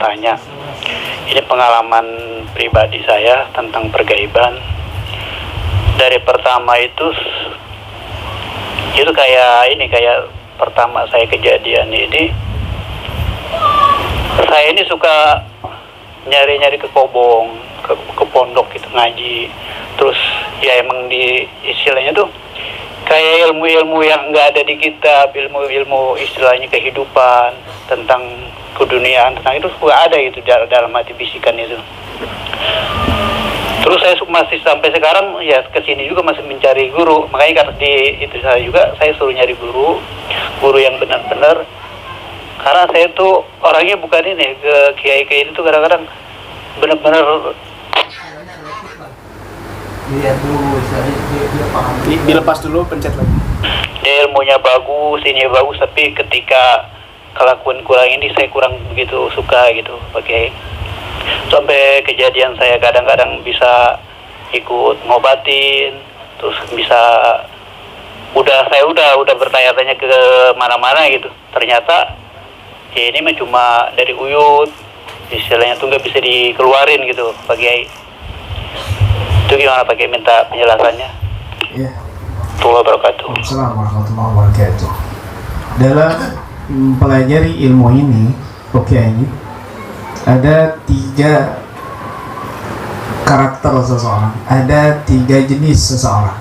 bertanya. Ini pengalaman pribadi saya tentang pergaiban. Dari pertama itu kayak pertama saya kejadian ini, saya ini suka nyari-nyari ke kobong, ke pondok gitu ngaji. Terus ya emang di istilahnya tuh kayak ilmu-ilmu yang nggak ada di kitab, ilmu-ilmu istilahnya kehidupan, tentang keduniaan, tentang itu nggak ada gitu dalam hati bisikan itu. Terus saya masih sampai sekarang ya kesini juga masih mencari guru. Makanya karena itu saya suruh nyari guru yang benar-benar. Karena saya tuh orangnya bukan ini, ke kiai-kiai itu kadang-kadang benar-benar lihat dulu, dia paham. Dilepas dulu, pencet lagi. Dia ilmunya bagus, ini bagus, tapi ketika kelakuan kurang ini saya kurang begitu suka gitu pakai. Sampai kejadian saya kadang-kadang bisa ikut ngobatin, terus bisa saya udah bertanya-tanya ke mana-mana gitu. Ternyata ya ini mah cuma dari uyut, istilahnya tuh nggak bisa dikeluarin gitu Pak Kiai. Itu gimana Pak Kiai, minta penjelasannya? Ya. Tuhan wabarakatuh. Assalamualaikum warahmatullahi wabarakatuh. Dalam mempelajari ilmu ini, ini ada 3 karakter seseorang, ada 3 jenis seseorang.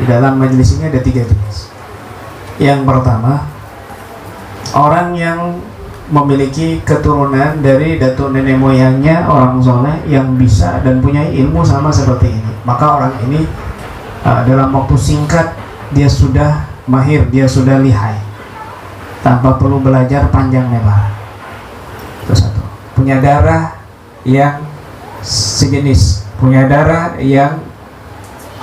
Di dalam majelis ini ada 3 jenis. Yang pertama, orang yang memiliki keturunan dari datuk nenek moyangnya orang soleh yang bisa dan punya ilmu sama seperti ini. Maka orang ini dalam waktu singkat dia sudah mahir, dia sudah lihai, tanpa perlu belajar panjang lebar. Itu satu. Punya darah yang sejenis, punya darah yang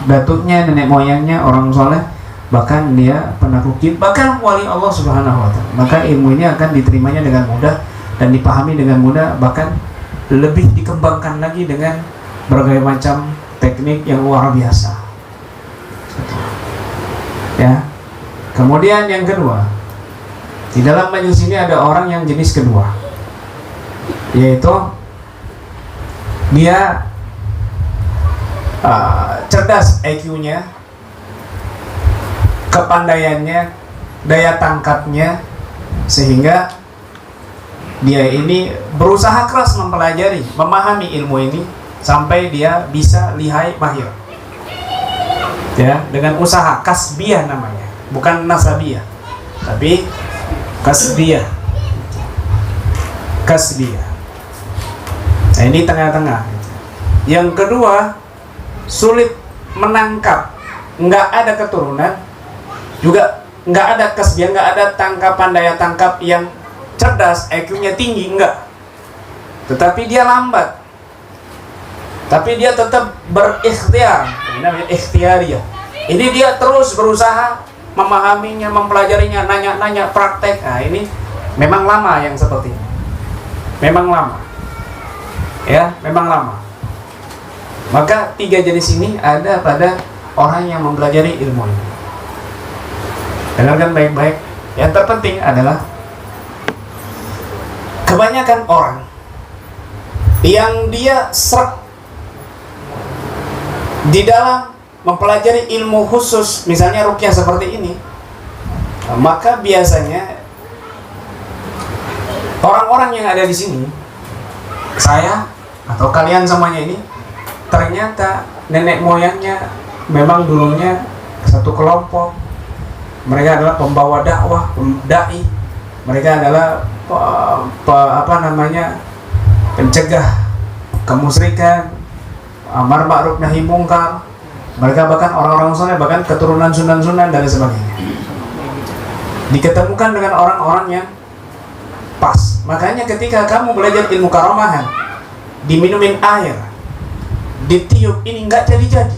datuknya nenek moyangnya orang soleh, bahkan dia pernah kukit, bahkan wali Allah Subhanahu wa ta'ala. Maka ilmu ini akan diterimanya dengan mudah dan dipahami dengan mudah, bahkan lebih dikembangkan lagi dengan berbagai macam teknik yang luar biasa. Ya. Kemudian yang kedua, di dalam majelis ini ada orang yang jenis kedua, yaitu dia cerdas IQ-nya, kepandaiannya, daya tangkapnya, sehingga dia ini berusaha keras mempelajari, memahami ilmu ini sampai dia bisa lihai mahir. Ya, dengan usaha kasbiyah namanya, bukan nasabiyah, tapi kasbiyah. Nah, ini tengah-tengah. Yang kedua, sulit menangkap, nggak ada keturunan, juga nggak ada kasbiyah, nggak ada tangkapan daya tangkap yang cerdas, IQ-nya tinggi, enggak. Tetapi dia lambat. Tapi dia tetap berikhtiar. Ini namanya ikhtiariyah. Ini dia terus berusaha memahaminya, mempelajarinya, nanya-nanya, praktek. Nah, ini memang lama yang seperti ini. Memang lama. Ya, memang lama. Maka 3 jenis ini ada pada orang yang mempelajari ilmu ini. Dengarkan baik-baik. Yang terpenting adalah kebanyakan orang yang dia serak di dalam mempelajari ilmu khusus, misalnya ruqyah seperti ini, maka biasanya orang-orang yang ada di sini, saya atau kalian semuanya ini, ternyata nenek moyangnya memang dulunya satu kelompok. Mereka adalah pembawa dakwah, dai. Mereka adalah pencegah kemusyrikan, amar ma'ruf nahi mungkar. Mereka bahkan orang-orang soleh, bahkan keturunan sunan-sunan dan sebagainya. Diketemukan dengan orang-orang yang pas. Makanya ketika kamu belajar ilmu karamahan, diminumin air, ditiup, ini nggak jadi-jadi.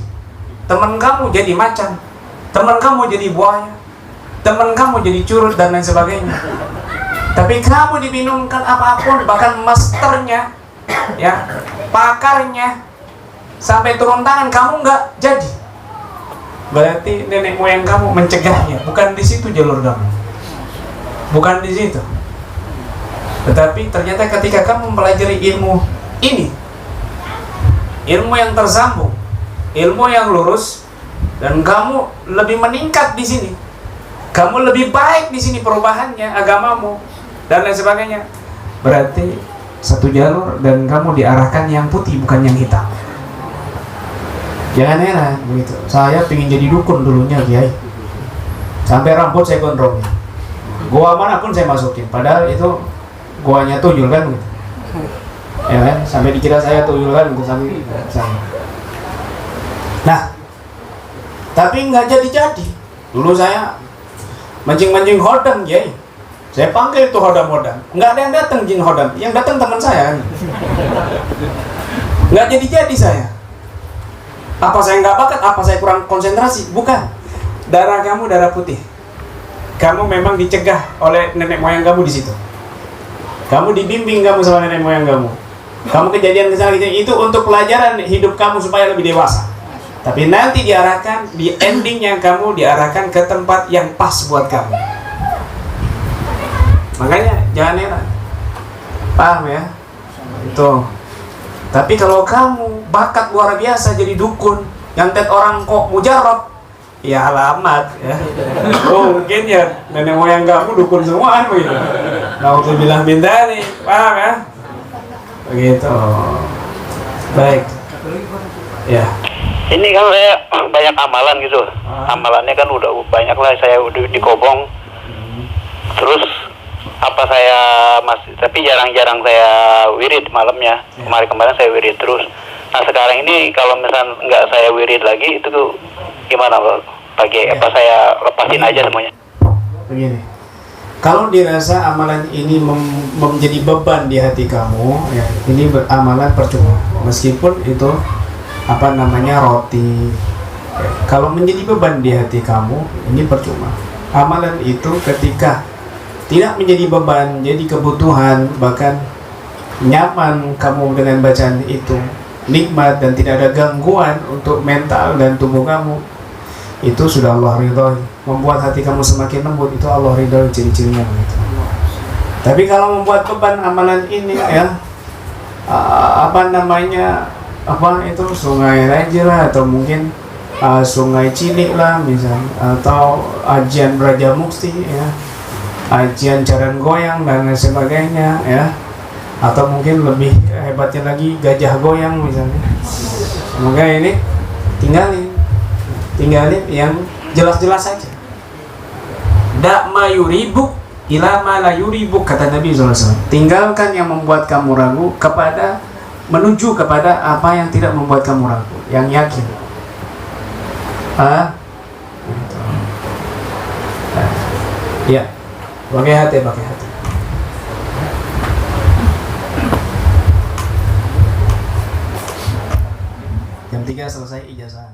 Teman kamu jadi macan, teman kamu jadi buaya, teman kamu jadi curut dan lain sebagainya. Tapi kamu diminumkan apapun, bahkan masternya, ya, pakarnya, sampai turun tangan, kamu nggak jadi. Berarti nenek moyang kamu mencegahnya. Bukan di situ jalur kamu. Bukan di situ. Tetapi ternyata ketika kamu mempelajari ilmu ini, ilmu yang tersambung, ilmu yang lurus, dan kamu lebih meningkat di sini, kamu lebih baik di sini perubahannya, agamamu dan lain sebagainya, berarti satu jalur dan kamu diarahkan yang putih bukan yang hitam. Jangan heran begitu. Saya pengen jadi dukun dulunya, Kiai. Sampai rambut saya gondrongin. Gua manapun saya masukin. Padahal itu guanya tuyul kan gitu. Ya kan? Sampai dikira saya tuyul kan gitu sampai saya. Nah, tapi nggak jadi-jadi. Dulu saya mancing-mancing hodam, Kiai. Saya panggil itu hodam-hodam. Nggak ada yang datang jin hodam. Yang datang teman saya kan. Nggak jadi-jadi saya. Apa saya nggak bakat? Apa saya kurang konsentrasi? Bukan. Darah kamu darah putih. Kamu memang dicegah oleh nenek moyang kamu di situ. Kamu dibimbing kamu sama nenek moyang kamu. Kamu kejadian-kejadian itu untuk pelajaran hidup kamu supaya lebih dewasa. Tapi nanti diarahkan di endingnya kamu diarahkan ke tempat yang pas buat kamu. Makanya jangan heran. Paham ya? Itu. Tapi kalau kamu bakat luar biasa jadi dukun, nyantet orang kok mujarab, ya alamat ya. Oh mungkin ya nenek moyang kamu dukun semua kan begitu. Nauzubillah min dzalik, paham ya? Begitu. Baik. Ya. Ini kan saya banyak amalan gitu. Amalannya kan udah banyak lah, saya udah dikobong. Terus apa saya masih, tapi jarang-jarang saya wirid malamnya. Kemarin saya wirid terus. Nah sekarang ini kalau misalnya nggak saya wirid lagi itu tuh gimana Pak? Apa saya lepasin aja semuanya? Begini, kalau dirasa amalan ini menjadi beban di hati kamu, ya ini amalan percuma. Meskipun itu apa namanya roti, ya, kalau menjadi beban di hati kamu, ini percuma. Amalan itu ketika tidak menjadi beban, jadi kebutuhan, bahkan nyaman kamu dengan bacaan itu, nikmat dan tidak ada gangguan untuk mental dan tubuh kamu, itu sudah Allah ridhoi. Membuat hati kamu semakin lembut, itu Allah ridhoi, ciri-cirinya begitu. Tapi kalau membuat beban amalan ini ya, apa namanya, apa itu Sungai Raja lah, atau mungkin Sungai Cilik lah misalnya, atau ajian Braja Mukti ya, ajian jaran goyang dan sebagainya ya, atau mungkin lebih hebatnya lagi gajah goyang misalnya. Semoga ini tinggalin yang jelas-jelas saja. Dak ma yuribuk ila ma la yuribuk, kata Nabi SAW. Tinggalkan yang membuat kamu ragu menuju kepada apa yang tidak membuat kamu ragu, yang yakin. Ya. Pakai hati. Jam 3 selesai ijazah.